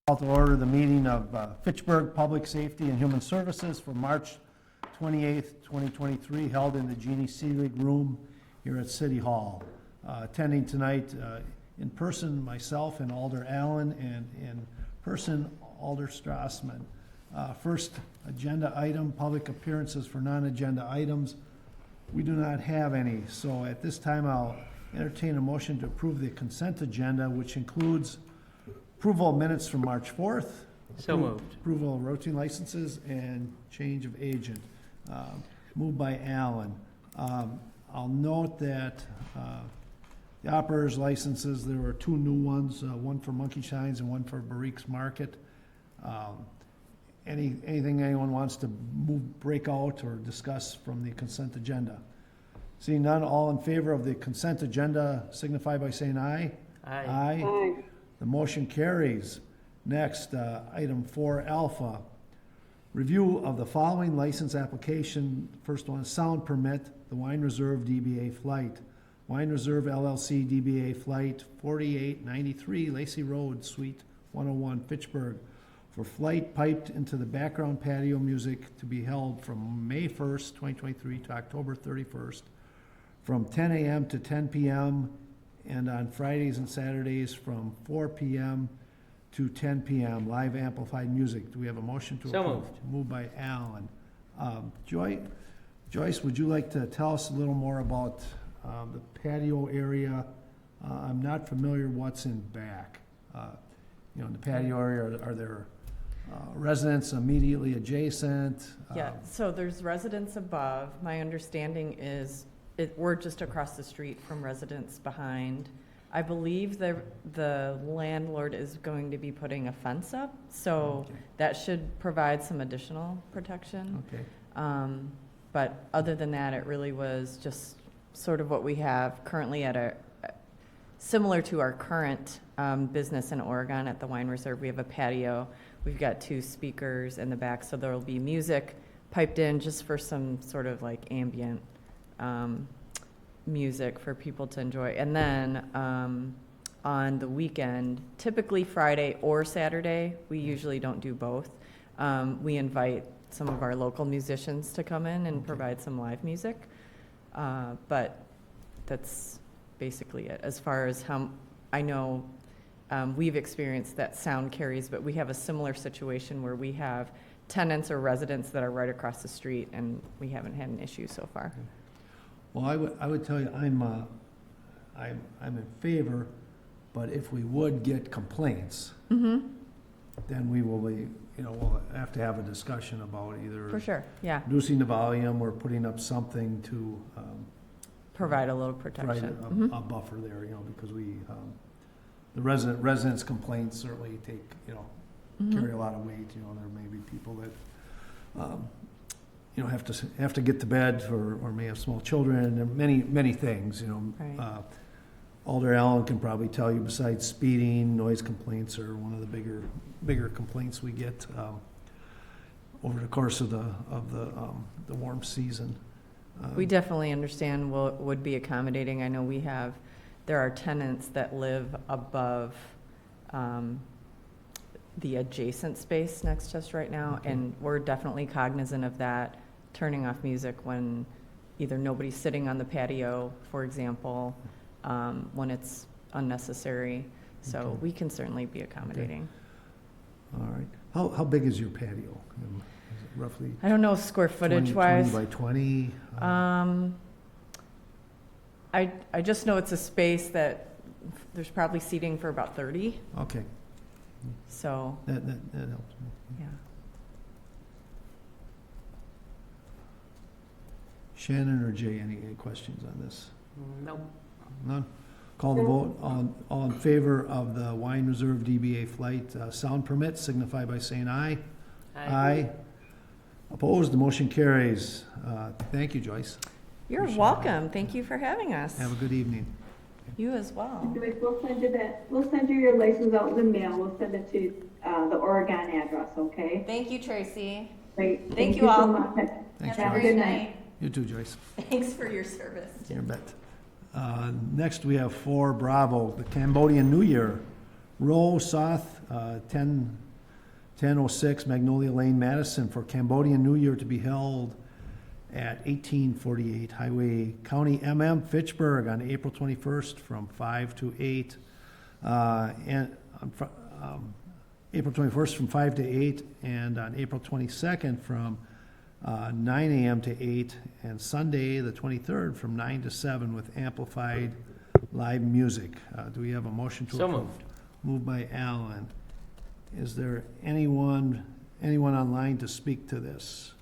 Call to order the meeting of Fitchburg Public Safety and Human Services for March 28th, 2023, held in the Jeannie Seelig Room here at City Hall. Attending tonight in person, myself and Alder Allen, and in person, Alder Strassman. First agenda item, public appearances for non-agenda items. We do not have any, so at this time I'll entertain a motion to approve the consent agenda, which includes approval of minutes from March 4th. So moved. Approval of routine licenses and change of agent. Moved by Allen. I'll note that the operators licenses, there were two new ones, one for Monkey Shines and one for Barrique's Market. Anything anyone wants to break out or discuss from the consent agenda? Seeing none, all in favor of the consent agenda signify by saying aye. Aye. Aye. The motion carries. Next, item 4 alpha. Review of the following license application. First one, sound permit, the Wine Reserve DBA Flight. Wine Reserve LLC DBA Flight 4893 Lacey Road, Suite 101, Fitchburg, for flight piped into the background patio music to be held from May 1st, 2023 to October 31st, from 10 a.m. to 10 p.m., and on Fridays and Saturdays from 4 p.m. to 10 p.m., live amplified music. Do we have a motion to approve? So moved. Moved by Allen. Joyce, would you like to tell us a little more about the patio area? I'm not familiar what's in back. In the patio area, are there residents immediately adjacent? Yeah, so there's residents above. My understanding is we're just across the street from residents behind. I believe the landlord is going to be putting a fence up, so Okay. that should provide some additional protection. Okay. But other than that, it really was just sort of what we have currently similar to our current business in Oregon at the Wine Reserve. We have a patio. We've got 2 speakers in the back, so there will be music piped in just for some sort of like ambient music for people to enjoy. And then on the weekend, typically Friday or Saturday, we usually don't do both. We invite some of our local musicians to come in and provide some live music. But that's basically it. As far as how I know, we've experienced that sound carries, but we have a similar situation where we have tenants or residents that are right across the street, and we haven't had an issue so far. Well, I would tell you, I'm in favor, but if we would get complaints, Mm-hmm. then we will be, we'll have to have a discussion about either For sure, yeah. reducing the volume or putting up something to Provide a little provide protection. a buffer there, because we, the residents' complaints certainly take, Mhm. carry a lot of weight. There may be people that, have to get to bed or may have small children. There are many things, Right. Alder Allen can probably tell you, besides speeding, noise complaints are one of the bigger complaints we get over the course of the warm season. We definitely understand would be accommodating. I know there are tenants that live above the adjacent space next to us right now, Okay. and we're definitely cognizant of that, turning off music when either nobody's sitting on the patio, for example, when it's unnecessary. So Okay. we can certainly be accommodating. All right. How big is your patio? Is it roughly I don't know square footage 20 wise. by 20? I just know it's a space that there's probably seating for about 30. Okay, So, that helps me. yeah. Shannon or Jay, any questions on this? Nope. None? Call the vote. All in favor of the Wine Reserve DBA Flight sound permit signify by saying aye. Aye. Opposed, the motion carries. Thank you, Joyce. You're Appreciate welcome. Thank you for having us. Have a good evening. You as well. Joyce, we'll send you that. We'll send you your license out in the mail. We'll send it to the Oregon address. Okay. Thank you, Tracy. Great. Thank you so all. much. Thanks, Have a Joyce. good night. You too, Joyce. Thanks for your service. You bet. Next, we have 4 Bravo, the Cambodian New Year Row South, 1006 Magnolia Lane, Madison, for Cambodian New Year to be held at 1848 Highway County Fitchburg on April 21st from 5 to 8. And April 21st from 5 to 8, and on April 22nd from 9 a.m. to 8, and Sunday, the 23rd, from 9 to 7 with amplified live music. Do we have a motion to So approve? moved. Moved by Alan. Is there anyone online to speak to this?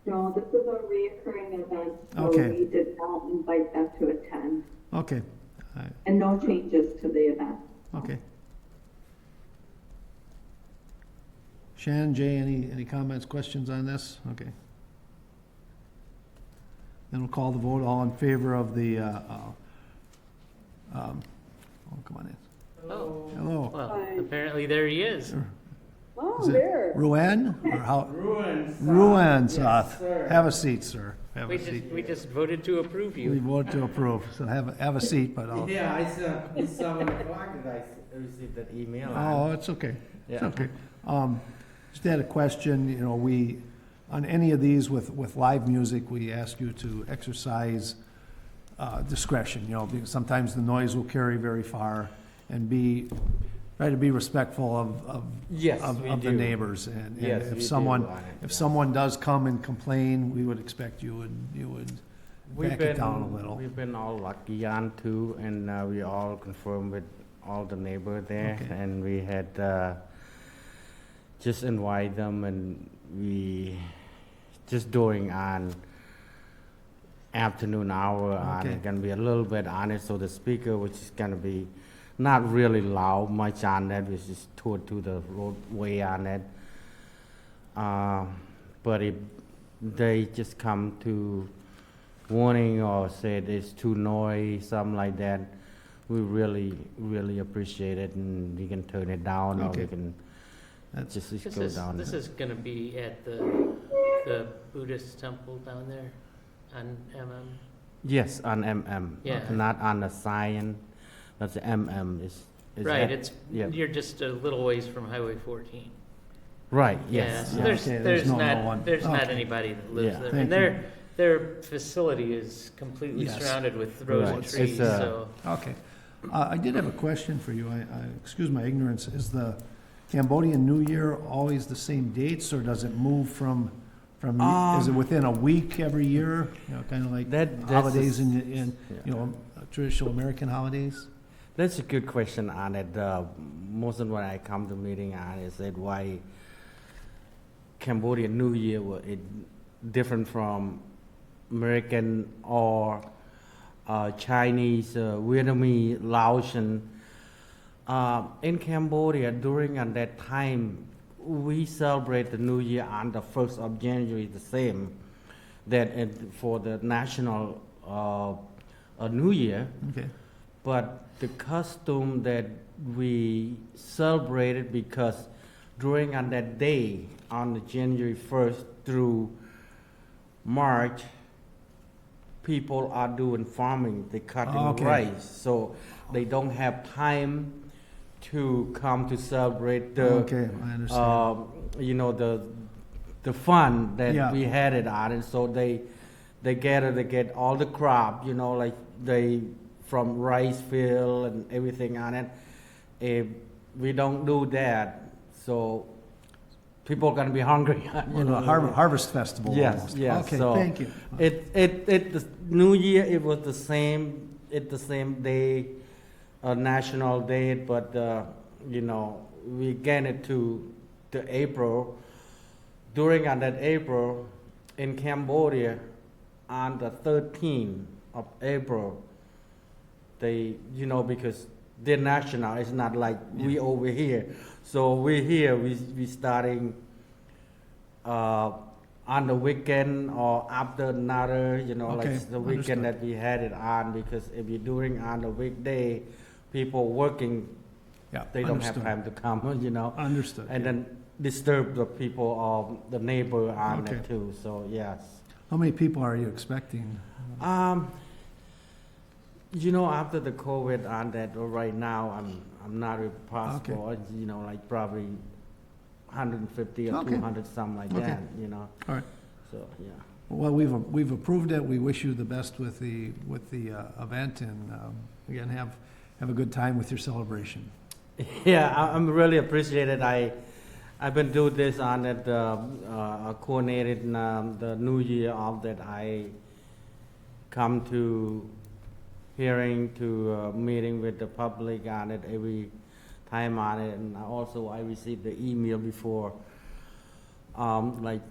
No, this is a reoccurring event, so Okay. we did not invite them to attend, Okay, and no changes to the event. okay. Shannon, Jay, any comments, questions on this? Okay. Then we'll call the vote. All in favor of the, oh, come on in. Oh, Hello. well, Hi. apparently there he is. Oh, Is it there. Ruan? Or how? Ruins. Ruan, South. sir. Have a seat, sir. Have We a seat. just voted to approve We you. vote to approve, so have a seat, but I'll, Yeah, it's 7 o'clock that I received that email. oh, it's okay. It's Yeah. okay. Just had a question, on any of these with live music, we ask you to exercise discretion, because sometimes the noise will carry very far, and try to be respectful of Yes, we of the do. neighbors, and Yes, we if do someone, on it, if yeah. someone does come and complain, we would expect you would back it down a little. We've been all lucky on too, and we all confirmed with all the neighbor there, Okay. and we had just invite them, and we just doing on afternoon hour on Okay. it, gonna be a little bit on it, so the speaker, which is gonna be not really loud much on that, which is toward to the roadway on it. But if they just come to warning or say it's too noisy, something like that, we really appreciate it, and we can turn it down, or Okay. we can That's- just go down. This is gonna be at the Buddhist temple down there on MM. Yes, on MM, Yeah. not on the sign. That's the MM is Right, that- yeah. you're just a little ways from Highway 14. Right. Yeah, Yes. so Yeah, there's, okay, there's no not, one. there's not Okay. anybody that lives Yeah. there. Thank And you. their facility is completely Yes. surrounded with rows Right. of It's, trees, so. Okay. I did have a question for you. Excuse my ignorance. Is the Cambodian New Year always the same dates, or does it move from, is it within a week every year? Kind of like That's holidays a- in, yeah. traditional American holidays? That's a good question on it. Most of when I come to meeting on is that why Cambodian New Year was it different from American or Chinese, Vietnamese, Laotian. In Cambodia, during at that time, we celebrate the New Year on the 1st of January, the same that for the national New Year. Okay. But the custom that we celebrated, because during on that day, on the January 1st through March, people are doing farming, they cutting Okay. rice, so they don't have time to come to celebrate the, Okay, I understand. the fun that Yeah. we had it on, and so they gather, they get all the crop, like they from rice field and everything on it. If we don't do that, so people are gonna be hungry. Harvest festival Yes, almost. yes. Okay, so thank you. The New Year, it was the same. It's the same day, national day, but we get it to April. During on that April, in Cambodia, on the 13th of April, they because they're national. It's not like we over here. So we're here. We starting. On the weekend or after another, Okay, like the weekend understood. that we had it on, because if you're doing on the weekday, people working, Yeah, they don't understood. have time to come, Understood. and then disturb the people of the neighbor on Okay. it too, so yes. How many people are you expecting? You know, after the COVID on that, right now, I'm not possible, you know, like probably 150 or Okay. 200, something like Okay. that, you know, All right. so, yeah. Well, we've approved it. We wish you the best with the event, and again, have a good time with your celebration. Yeah, I'm really appreciated. I've been doing this on that coordinated the New Year of that I come to hearing to meeting with the public on it every time on it, and also I received the email before, like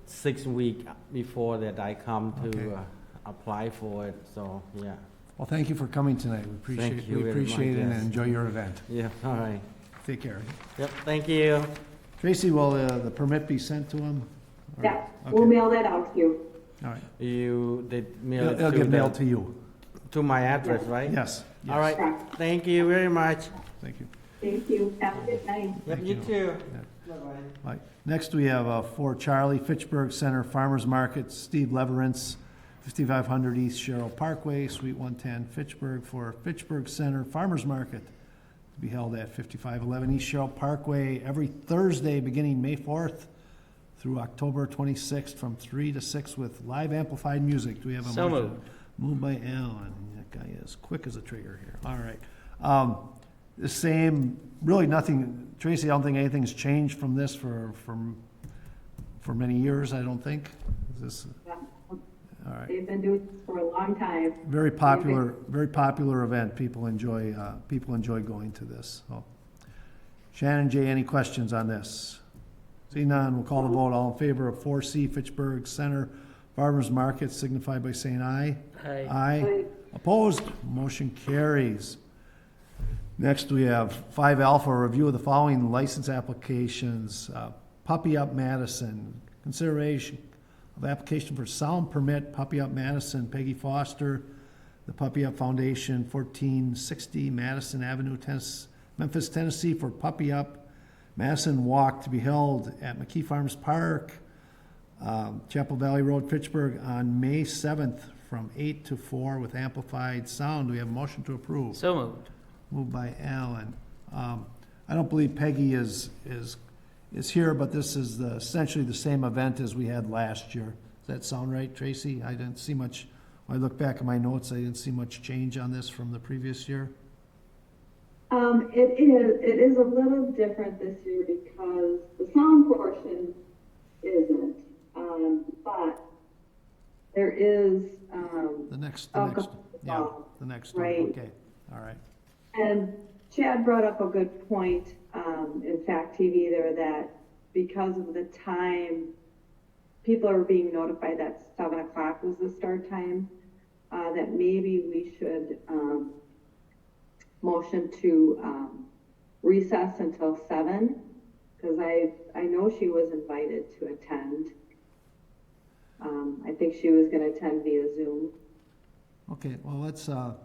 6 weeks before that I come to Okay. apply for it. So yeah, Well, thank you for coming tonight. Thank you We very much, appreciate it and yes. enjoy your event. yeah, all right. Take care. Yep, thank you. Tracy, will the permit be sent to him? Or- Yeah, we'll Okay. mail that out to you. All right. You did mail it It'll to get mailed the, to you. to my address, right? Yes. All yes. right. Thank you very much. Thank you. Thank you. Have a good night. Yep, Thank you you. too. Yeah. Bye-bye. Right. Next, we have for Charlie, Fitchburg Center Farmers Market, Steve Leverance, 5500 East Sherrill Parkway, Suite 110, Fitchburg, for Fitchburg Center Farmers Market, to be held at 5511 East Sherrill Parkway every Thursday, beginning May 4th through October 26th, from 3 to 6 with live amplified music. Do we have a So motion? moved. Moved by Alan. That guy is quick as a trigger here. All right. The same, really nothing, Tracy, I don't think anything's changed from this for many years, I don't think. Is this, all right. They've been doing this for a long time. Very popular event. People enjoy going to this. So, Shannon, Jay, any questions on this? See none, we'll call the vote. All in favor of 4C Fitchburg Center Farmers Market, signify by saying aye. Aye. Aye. Opposed? Motion carries. Next, we have 5 Alpha, review of the following license applications. Puppy Up Madison, consideration of application for sound permit, Puppy Up Madison, Peggy Foster, the Puppy Up Foundation, 1460 Madison Avenue, Memphis, Tennessee, for Puppy Up Madison Walk to be held at McKee Farms Park, Chapel Valley Road, Fitchburg, on May 7th from 8 to 4 with amplified sound. Do we have a motion to approve? So moved. Moved by Alan. I don't believe Peggy is here, but this is essentially the same event as we had last year. Does that sound right, Tracy? I didn't see much, when I look back at my notes, I didn't see much change on this from the previous year. It is a little different this year because the sound portion isn't, but there is, The next, alcohol yeah, involved, the next one, right. okay, all right. And Chad brought up a good point, in Fact TV there, that because of the time, people are being notified that 7 o'clock was the start time, that maybe we should, motion to, recess until 7, because I know she was invited to attend. I think she was gonna attend via Zoom. Okay, well, let's, Oh,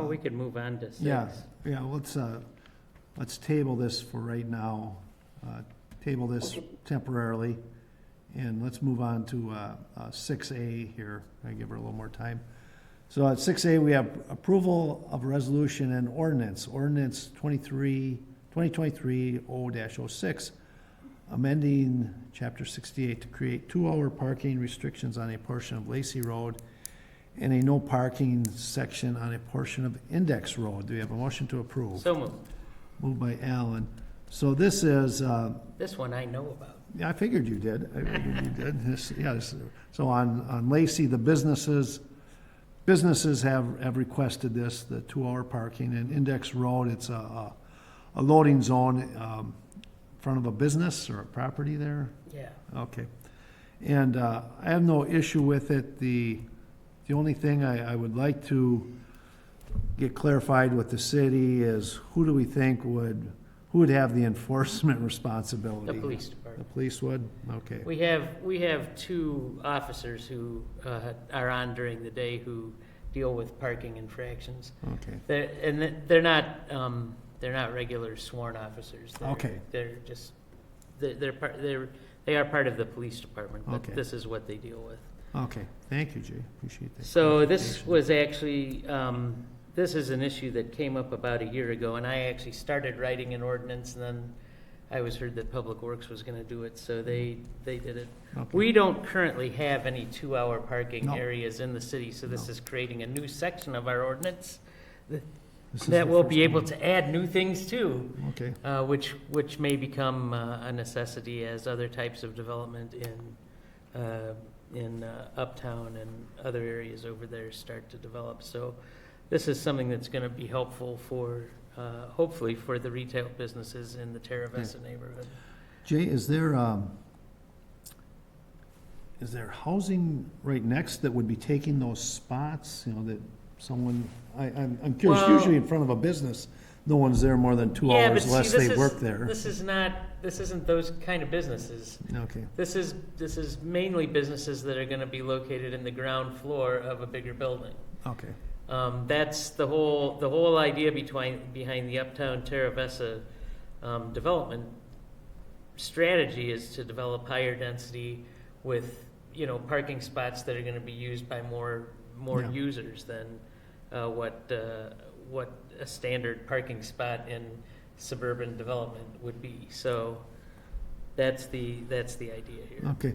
we could move on to 6. yeah, let's table this for right now. Table this temporarily, and let's move on to 6A here. I give her a little more time. So at 6A, we have approval of resolution and ordinance 2023-0-06, amending Chapter 68 to create 2-hour parking restrictions on a portion of Lacey Road and a no parking section on a portion of Index Road. Do we have a motion to approve? So moved. Moved by Alan. So this is, This one I know about. yeah, I figured you did. So on Lacey, the businesses have requested this, the 2-hour parking. And Index Road, it's a loading zone in front of a business or a property there. Yeah. Okay. And I have no issue with it. The only thing I would like to get clarified with the city is who do we think who would have the enforcement responsibility? The police The department. police would? Okay. We have 2 officers who are on during the day who deal with parking infractions. Okay. They're not regular sworn officers. Okay. They're just they are part of the police department, but Okay. this is what they deal with. Okay. Thank you, Jay. Appreciate that. So this clarification. was actually this is an issue that came up about a year ago, and I actually started writing an ordinance, and then I was heard that Public Works was gonna do it, so they did it. Okay. We don't currently have any 2-hour parking No. areas in the city, so this No. is creating a new section of our ordinance This is that the will first be able one. to add new things too, Okay, which may become a necessity as other types of development in Uptown and other areas over there start to develop. So this is something that's going to be helpful for, hopefully, for the retail businesses in the Terra Vista neighborhood. Jay, is there housing right next that would be taking those spots, you know, that someone, I'm curious, Well- usually in front of a business, no one's there more than 2 Yeah, but hours see, unless this they is- work there. This isn't those kind of businesses. Okay, This is mainly businesses that are going to be located in the ground floor of a bigger building. okay, That's the whole idea behind the Uptown Terra Vista development strategy is to develop higher density with, you know, parking spots that are going to be used by more Yeah. users than what a standard parking spot in suburban development would be. So that's the idea here. okay,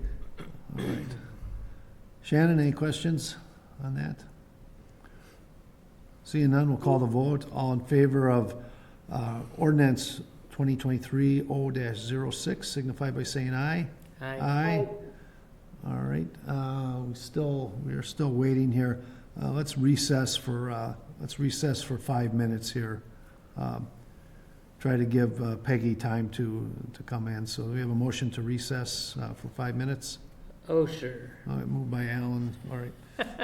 all right. Shannon, any questions on that? Seeing none, we'll call the vote. All in favor of ordinance 2023-0-06, signify by saying aye. Aye. All right, we are still waiting here. Let's recess for 5 minutes here. Try to give Peggy time to come in. So we have a motion to recess for 5 minutes. Oh, sure. All right, moved by Alan. All right.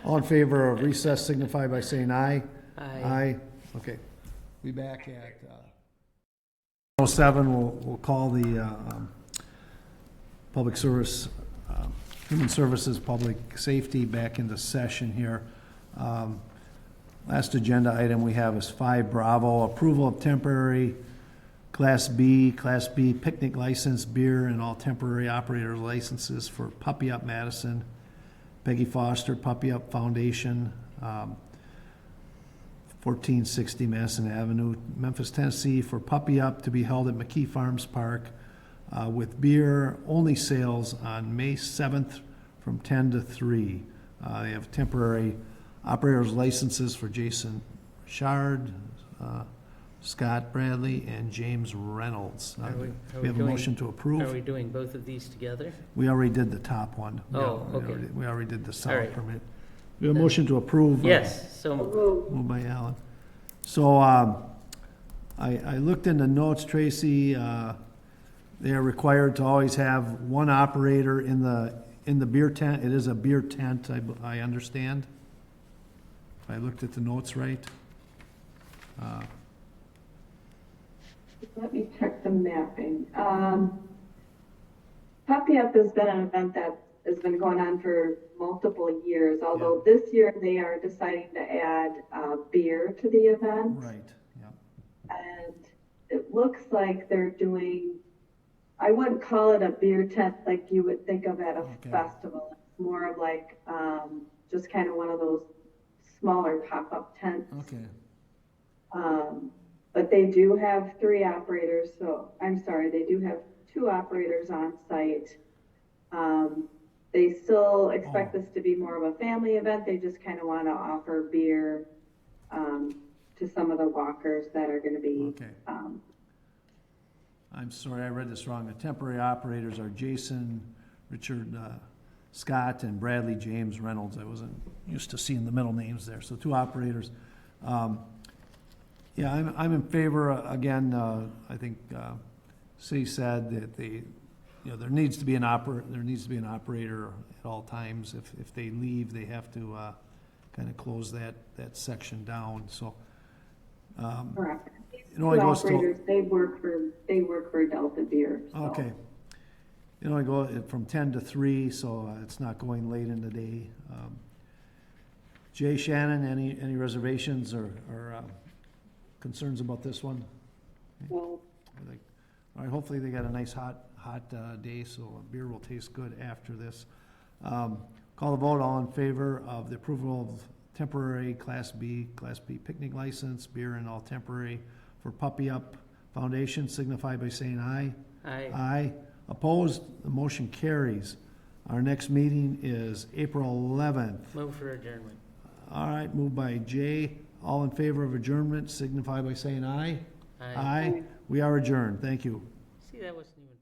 All in favor of recess signify by saying aye. Aye. Okay. Be back at 07. We'll call the Public Service, Human Services, Public Safety back into session here. Last agenda item we have is 5 Bravo, approval of temporary Class B picnic license, beer, and all temporary operator licenses for Puppy Up Madison, Peggy Foster, Puppy Up Foundation, 1460 Madison Avenue, Memphis, Tennessee, for Puppy Up to be held at McKee Farms Park with beer only sales on May 7th from 10 to 3. They have temporary operators licenses for Jason Richard, Scott Bradley, and James Reynolds. Are we We have a doing- motion to Are approve. we doing both of these together? We already did the top one. Oh, We okay. we already did the All sound right. permit. We have a motion to approve. Yes, so Moved by Alan. So, I looked in the notes, Tracy, they are required to always have one operator in the beer tent. It is a beer tent, I understand. If I looked at the notes right. Let me check the mapping. Puppy Up has been an event that has been going on for multiple years, although this year they are deciding to add beer to the event. Right, yeah. And it looks like they're doing, I wouldn't call it a beer tent like you would think of at a Okay. festival. It's more of like just kind of one of those smaller pop-up tents. Okay, But they do have 3 operators, they do have 2 operators on site. They still expect this to be more of a family event. They just kind of want to offer beer to some of the walkers that are going to be. okay. I'm sorry, I read this wrong. The temporary operators are Jason, Richard, Scott, and Bradley James Reynolds. I wasn't used to seeing the middle names there. So 2 operators. Yeah, I'm in favor, again, I think, city said that there needs to be an operator at all times. If they leave, they have to, kind of close that section down, so. Correct. It only goes till- Operators, they work for Delta Beer. So. Okay. It only go from 10 to 3, so it's not going late in the day. Jay, Shannon, any reservations or concerns about this one? Well, All right, hopefully they got a nice hot day, so beer will taste good after this. Call the vote, all in favor of the approval of temporary Class B picnic license, beer and all temporary for Puppy Up Foundation, signify by saying aye. Aye. Aye. Opposed? The motion carries. Our next meeting is April 11th. Move for adjournment. All right, moved by Jay. All in favor of adjournment, signify by saying aye. Aye. Aye. We are adjourned. Thank you. See, that wasn't even